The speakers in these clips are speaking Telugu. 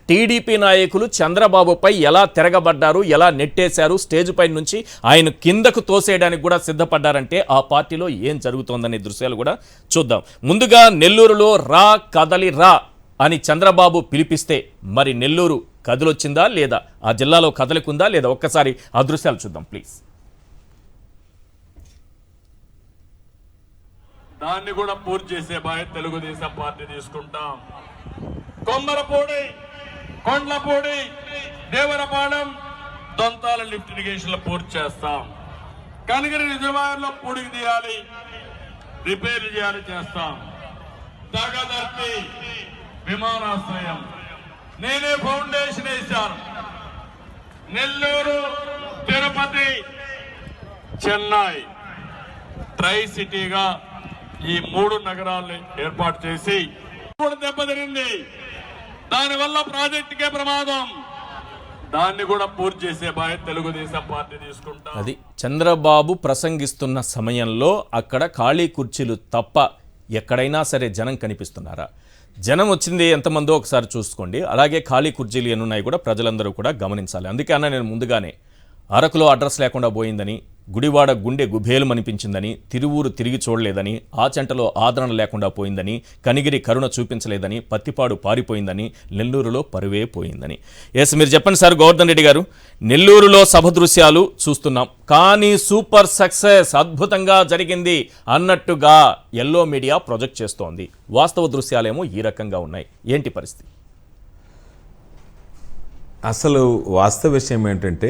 టీడీపీ నాయకులు చంద్రబాబుపై ఎలా తిరగబడ్డారు, ఎలా నెట్టేశారు, స్టేజ్ పై నుంచి ఆయన కిందకు తోసేయడానికి కూడా సిద్ధపడ్డారంటే ఆ పార్టీలో ఏం జరుగుతోందనే దృశ్యాలు కూడా చూద్దాం. ముందుగా నెల్లూరులో రా కదలి రా అని చంద్రబాబు పిలిపిస్తే మరి నెల్లూరు కదిలొచ్చిందా లేదా, ఆ జిల్లాలో కదలికుందా లేదా, ఒక్కసారి ఆ దృశ్యాలు చూద్దాం ప్లీజ్. దాన్ని కూడా పూర్తి చేసే బాధ్యత తెలుగుదేశం పార్టీ తీసుకుంటాం. కొమ్మరపూడి, కొండ్లపూడి, దేవరపాలెం, దొంతాల లిఫ్ట్ ఇరిగేషన్ పూర్తి చేస్తాం. కనగిరి రిజర్వాయర్లో పూడికి తీయాలి, రిపేర్ చేయాలి, చేస్తాం. తాగదర్తి విమానాశ్రయం నేనే ఫౌండేషన్ వేశాను. నెల్లూరు, తిరుపతి, చెన్నై ట్రై సిటీగా ఈ 3 నగరాల్ని ఏర్పాటు చేసి దెబ్బతిరింది. దానివల్ల ప్రాజెక్టుకే ప్రమాదం. దాన్ని కూడా పూర్తి చేసే బాధ్యత తెలుగుదేశం పార్టీ తీసుకుంటాం. అది చంద్రబాబు ప్రసంగిస్తున్న సమయంలో అక్కడ ఖాళీ కుర్చీలు తప్ప ఎక్కడైనా సరే జనం కనిపిస్తున్నారా? జనం వచ్చింది ఎంతమందో ఒకసారి చూసుకోండి. అలాగే ఖాళీ కుర్చీలు ఎన్నున్నాయి కూడా ప్రజలందరూ కూడా గమనించాలి. అందుకే అన్న నేను ముందుగానే అరకులో అడ్రస్ లేకుండా పోయిందని, గుడివాడ గుండె గుబేలు అనిపించిందని, తిరువూరు తిరిగి చూడలేదని, ఆచంటలో ఆదరణ లేకుండా పోయిందని, కనిగిరి కరుణ చూపించలేదని, పత్తిపాడు పారిపోయిందని, నెల్లూరులో పరువే పోయిందని. ఎస్, మీరు చెప్పండి సార్ గోవర్ధన్ రెడ్డి గారు. నెల్లూరులో సభ దృశ్యాలు చూస్తున్నాం, కానీ సూపర్ సక్సెస్, అద్భుతంగా జరిగింది అన్నట్టుగా ఎల్లో మీడియా ప్రొజెక్ట్ చేస్తోంది. వాస్తవ దృశ్యాలేమో ఈ రకంగా ఉన్నాయి. ఏంటి పరిస్థితి? అసలు వాస్తవ విషయం ఏంటంటే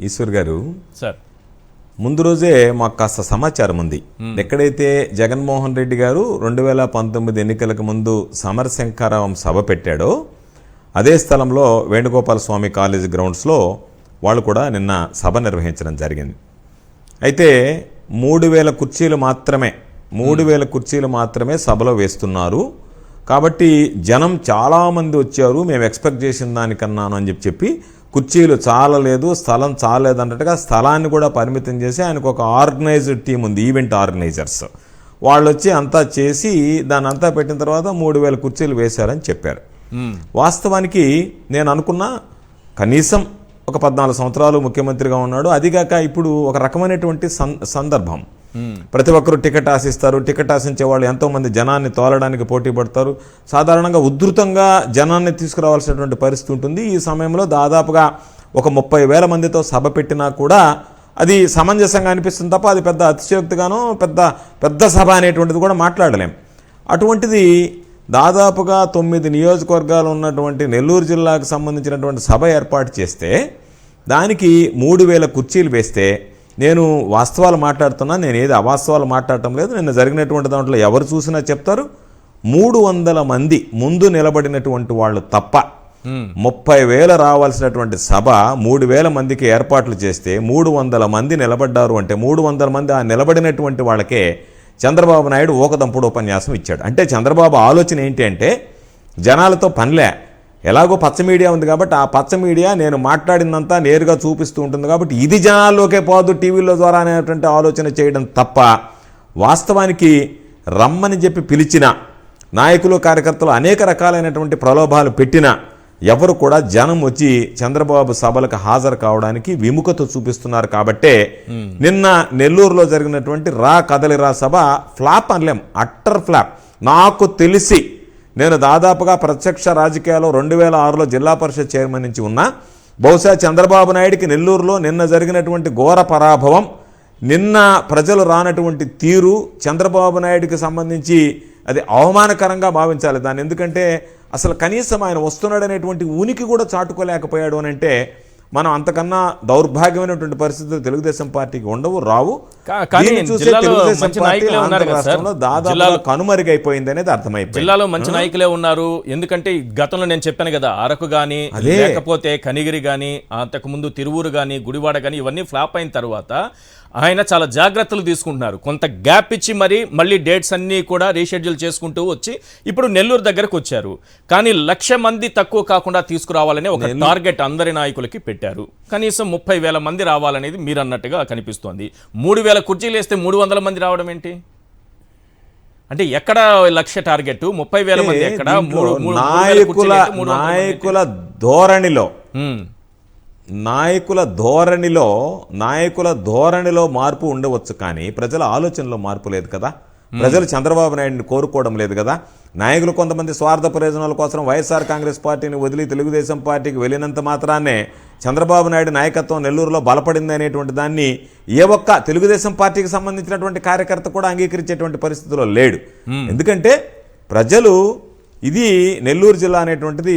ఈశ్వర్ గారు సార్, ముందు రోజే మాకు కాస్త సమాచారం ఉంది. ఎక్కడైతే జగన్మోహన్ రెడ్డి గారు 2019 ఎన్నికలకు ముందు సమరశంకరావం సభ పెట్టాడో అదే స్థలంలో వేణుగోపాల స్వామి కాలేజ్ గ్రౌండ్స్లో వాళ్ళు కూడా నిన్న సభ నిర్వహించడం జరిగింది. అయితే 3000 కుర్చీలు మాత్రమే సభలో వేస్తున్నారు. కాబట్టి జనం చాలామంది వచ్చారు, మేము ఎక్స్పెక్ట్ చేసిన దానికన్నాను అని చెప్పి కుర్చీలు చాలలేదు, స్థలం చాలలేదు అన్నట్టుగా స్థలాన్ని కూడా పరిమితం చేసి ఆయనకు ఒక ఆర్గనైజ్డ్ టీం ఉంది, ఈవెంట్ ఆర్గనైజర్స్. వాళ్ళు వచ్చి అంతా చేసి దాన్ని అంతా పెట్టిన తర్వాత 3000 కుర్చీలు వేశారని చెప్పారు. వాస్తవానికి నేను అనుకున్నా కనీసం ఒక 14 సంవత్సరాలు ముఖ్యమంత్రిగా ఉన్నాడు. అదిగాక ఇప్పుడు ఒక రకమైనటువంటి సందర్భం, ప్రతి ఒక్కరు టికెట్ ఆశిస్తారు. టికెట్ ఆశించే వాళ్ళు ఎంతోమంది జనాన్ని తోలడానికి పోటీ పడతారు. సాధారణంగా ఉధృతంగా జనాన్ని తీసుకురావాల్సినటువంటి పరిస్థితి ఉంటుంది. ఈ సమయంలో దాదాపుగా ఒక 30,000 మందితో సభ పెట్టినా కూడా అది సమంజసంగా అనిపిస్తుంది తప్ప అది పెద్ద అతిశయోక్తిగానో పెద్ద సభ అనేటువంటిది కూడా మాట్లాడలేం. అటువంటిది దాదాపుగా 9 నియోజకవర్గాలు ఉన్నటువంటి నెల్లూరు జిల్లాకు సంబంధించినటువంటి సభ ఏర్పాటు చేస్తే దానికి 3000 కుర్చీలు వేస్తే, నేను వాస్తవాలు మాట్లాడుతున్నా, నేను ఏది అవాస్తవాలు మాట్లాడటం లేదు. నిన్న జరిగినటువంటి దాంట్లో ఎవరు చూసినా చెప్తారు, 300 మంది ముందు నిలబడినటువంటి వాళ్ళు తప్ప 30,000 రావాల్సినటువంటి సభ 3,000 మందికి ఏర్పాట్లు చేస్తే 300 మంది నిలబడ్డారు. అంటే 300 మంది ఆ నిలబడినటువంటి వాళ్ళకే చంద్రబాబు నాయుడు ఊకదంపుడు ఉపన్యాసం ఇచ్చాడు. అంటే చంద్రబాబు ఆలోచన ఏంటి అంటే జనాలతో పనిలే, ఎలాగో పచ్చ మీడియా ఉంది కాబట్టి ఆ పచ్చ మీడియా నేను మాట్లాడిందంతా నేరుగా చూపిస్తూ ఉంటుంది కాబట్టి ఇది జనాల్లోకే పోదు టీవీల ద్వారా అనేటువంటి ఆలోచన చేయడం తప్ప, వాస్తవానికి రమ్మని చెప్పి పిలిచిన నాయకులు కార్యకర్తలు అనేక రకాలైనటువంటి ప్రలోభాలు పెట్టిన ఎవరు కూడా జనం వచ్చి చంద్రబాబు సభలకు హాజరు కావడానికి విముఖత చూపిస్తున్నారు. కాబట్టే నిన్న నెల్లూరులో జరిగినటువంటి రా కదలిరా సభ ఫ్లాప్ అనలేం, అట్టర్ ఫ్లాప్. నాకు తెలిసి నేను దాదాపుగా ప్రత్యక్ష రాజకీయాల్లో 2006లో జిల్లా పరిషత్ చైర్మన్ నుంచి ఉన్నా. బహుశా చంద్రబాబు నాయుడికి నెల్లూరులో నిన్న జరిగినటువంటి ఘోర పరాభవం, నిన్న ప్రజలు రానటువంటి తీరు చంద్రబాబు నాయుడికి సంబంధించి అది అవమానకరంగా భావించాలి దాన్ని. ఎందుకంటే అసలు కనీసం ఆయన వస్తున్నాడనేటువంటి ఉనికి కూడా చాటుకోలేకపోయాడు అని అంటే మనం అంతకన్నా దౌర్భాగ్యమైనటువంటి పరిస్థితులు తెలుగుదేశం పార్టీకి ఉండవు, రావు. తెలుగుదేశం పార్టీ రాష్ట్రంలో దాదాపు కనుమరుగైపోయింది అనేది అర్థమైపోయింది. జిల్లాలో మంచి నాయకులే ఉన్నారు. ఎందుకంటే గతంలో నేను చెప్పాను కదా, అరకు గానీ లేకపోతే కనిగిరి గానీ, అంతకుముందు తిరువూరు గానీ, గుడివాడ గానీ ఇవన్నీ ఫ్లాప్ అయిన తర్వాత ఆయన చాలా జాగ్రత్తలు తీసుకుంటున్నారు. కొంత గ్యాప్ ఇచ్చి మళ్ళీ డేట్స్ అన్నీ కూడా రీషెడ్యూల్ చేసుకుంటూ వచ్చి ఇప్పుడు నెల్లూరు దగ్గరకు వచ్చారు. కానీ 1,00,000 మంది తక్కువ కాకుండా తీసుకురావాలని ఒక టార్గెట్ అందరి నాయకులకి పెట్టారు. కనీసం 30,000 మంది రావాలనేది మీరు అన్నట్టుగా కనిపిస్తోంది. 3,000 కుర్చీలు వేస్తే 300 మంది రావడం ఏంటి? అంటే ఎక్కడ లక్ష్య టార్గెట్ 30,000 మంది ఎక్కడ దీంట్లో నాయకుల ధోరణిలో మార్పు ఉండవచ్చు, కానీ ప్రజల ఆలోచనలో మార్పు లేదు కదా. ప్రజలు చంద్రబాబు నాయుడిని కోరుకోవడం లేదు కదా. నాయకులు కొంతమంది స్వార్థ ప్రయోజనాల కోసం వైఎస్ఆర్ కాంగ్రెస్ పార్టీని వదిలి తెలుగుదేశం పార్టీకి వెళ్ళినంత మాత్రాన్నే చంద్రబాబు నాయుడు నాయకత్వం నెల్లూరులో బలపడింది అనేటువంటి దాన్ని ఏ ఒక్క తెలుగుదేశం పార్టీకి సంబంధించినటువంటి కార్యకర్త కూడా అంగీకరించేటువంటి పరిస్థితిలో లేడు. ఎందుకంటే ప్రజలు ఇది నెల్లూరు జిల్లా అనేటువంటిది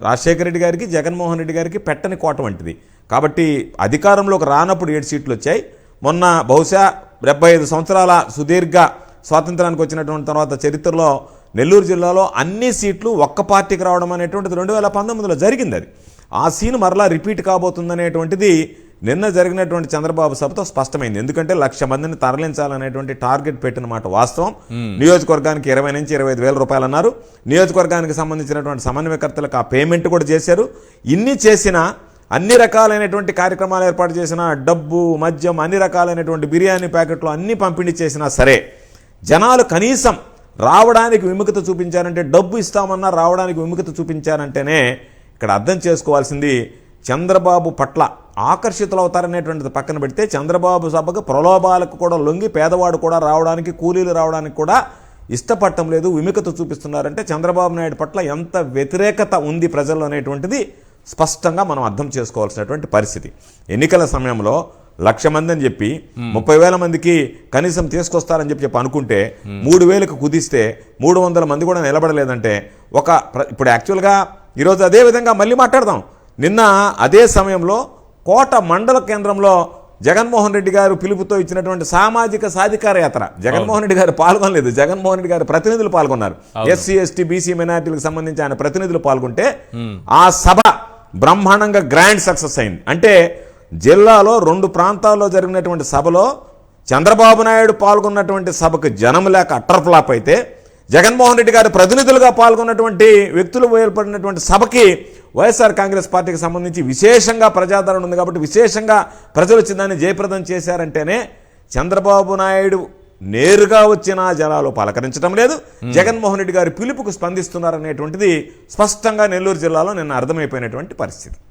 రాజశేఖర రెడ్డి గారికి, జగన్మోహన్ రెడ్డి గారికి పెట్టని కోట వంటిది. కాబట్టి అధికారంలోకి రానప్పుడు 7 సీట్లు వచ్చాయి. మొన్న బహుశా 75 సంవత్సరాల సుదీర్ఘ స్వాతంత్రానికి వచ్చినటువంటి తర్వాత చరిత్రలో నెల్లూరు జిల్లాలో అన్ని సీట్లు ఒక్క పార్టీకి రావడం అనేటువంటిది 2019లో జరిగింది. అది ఆ సీన్ మరలా రిపీట్ కాబోతుందనేటువంటిది నిన్న జరిగినటువంటి చంద్రబాబు సభతో స్పష్టమైంది. ఎందుకంటే 1,00,000 మందిని తరలించాలనేటువంటి టార్గెట్ పెట్టిన మాట వాస్తవం. నియోజకవర్గానికి 20 నుంచి 25,000 రూపాయలు అన్నారు. నియోజకవర్గానికి సంబంధించినటువంటి సమన్వయకర్తలకు ఆ పేమెంట్ కూడా చేశారు. ఇన్ని చేసినా, అన్ని రకాలైనటువంటి కార్యక్రమాలు ఏర్పాటు చేసినా, డబ్బు, మద్యం, అన్ని రకాలైనటువంటి బిర్యానీ ప్యాకెట్లు అన్నీ పంపిణీ చేసినా సరే జనాలు కనీసం రావడానికి విముఖత చూపించారంటే, డబ్బు ఇస్తామన్నా రావడానికి విముఖత చూపించారంటేనే ఇక్కడ అర్థం చేసుకోవాల్సింది చంద్రబాబు పట్ల ఆకర్షితులు అవుతారనేటువంటిది పక్కన పెడితే, చంద్రబాబు సభకు ప్రలోభాలకు కూడా లొంగి పేదవాడు కూడా రావడానికి, కూలీలు రావడానికి కూడా ఇష్టపడటం లేదు, విముఖత చూపిస్తున్నారంటే చంద్రబాబు నాయుడు పట్ల ఎంత వ్యతిరేకత ఉంది ప్రజల్లో అనేటువంటిది స్పష్టంగా మనం అర్థం చేసుకోవాల్సినటువంటి పరిస్థితి. ఎన్నికల సమయంలో 1,00,000 మంది అని చెప్పి 30,000 మందికి కనీసం తీసుకొస్తారని చెప్పి అనుకుంటే 3,000కు కుదిస్తే 300 మంది కూడా నిలబడలేదంటే ఇప్పుడు యాక్చువల్గా ఈరోజు అదే విధంగా మళ్ళీ మాట్లాడదాం. నిన్న అదే సమయంలో కోట మండల కేంద్రంలో జగన్మోహన్ రెడ్డి గారు పిలుపుతో ఇచ్చినటువంటి సామాజిక సాధికార యాత్ర, జగన్మోహన్ రెడ్డి గారు పాల్గొనలేదు, జగన్మోహన్ రెడ్డి గారి ప్రతినిధులు పాల్గొన్నారు. ఎస్సీ, ఎస్టీ, బీసీ మైనారిటీలకు సంబంధించి ఆయన ప్రతినిధులు పాల్గొంటే ఆ సభ బ్రహ్మాండంగా గ్రాండ్ సక్సెస్ అయింది. అంటే జిల్లాలో 2 ప్రాంతాల్లో జరిగినటువంటి సభలో చంద్రబాబు నాయుడు పాల్గొన్నటువంటి సభకు జనం లేక అట్టర్ ఫ్లాప్ అయితే, జగన్మోహన్ రెడ్డి గారి ప్రతినిధులుగా పాల్గొన్నటువంటి వ్యక్తులు ఏర్పడినటువంటి సభకి వైఎస్ఆర్ కాంగ్రెస్ పార్టీకి సంబంధించి విశేషంగా ప్రజాదరణ ఉంది కాబట్టి విశేషంగా ప్రజలు వచ్చి దాన్ని జయప్రదం చేశారంటేనే చంద్రబాబు నాయుడు నేరుగా వచ్చిన జనాలు పలకరించడం లేదు, జగన్మోహన్ రెడ్డి గారి పిలుపుకు స్పందిస్తున్నారనేటువంటిది స్పష్టంగా నెల్లూరు జిల్లాలో నిన్న అర్థమైపోయినటువంటి పరిస్థితి.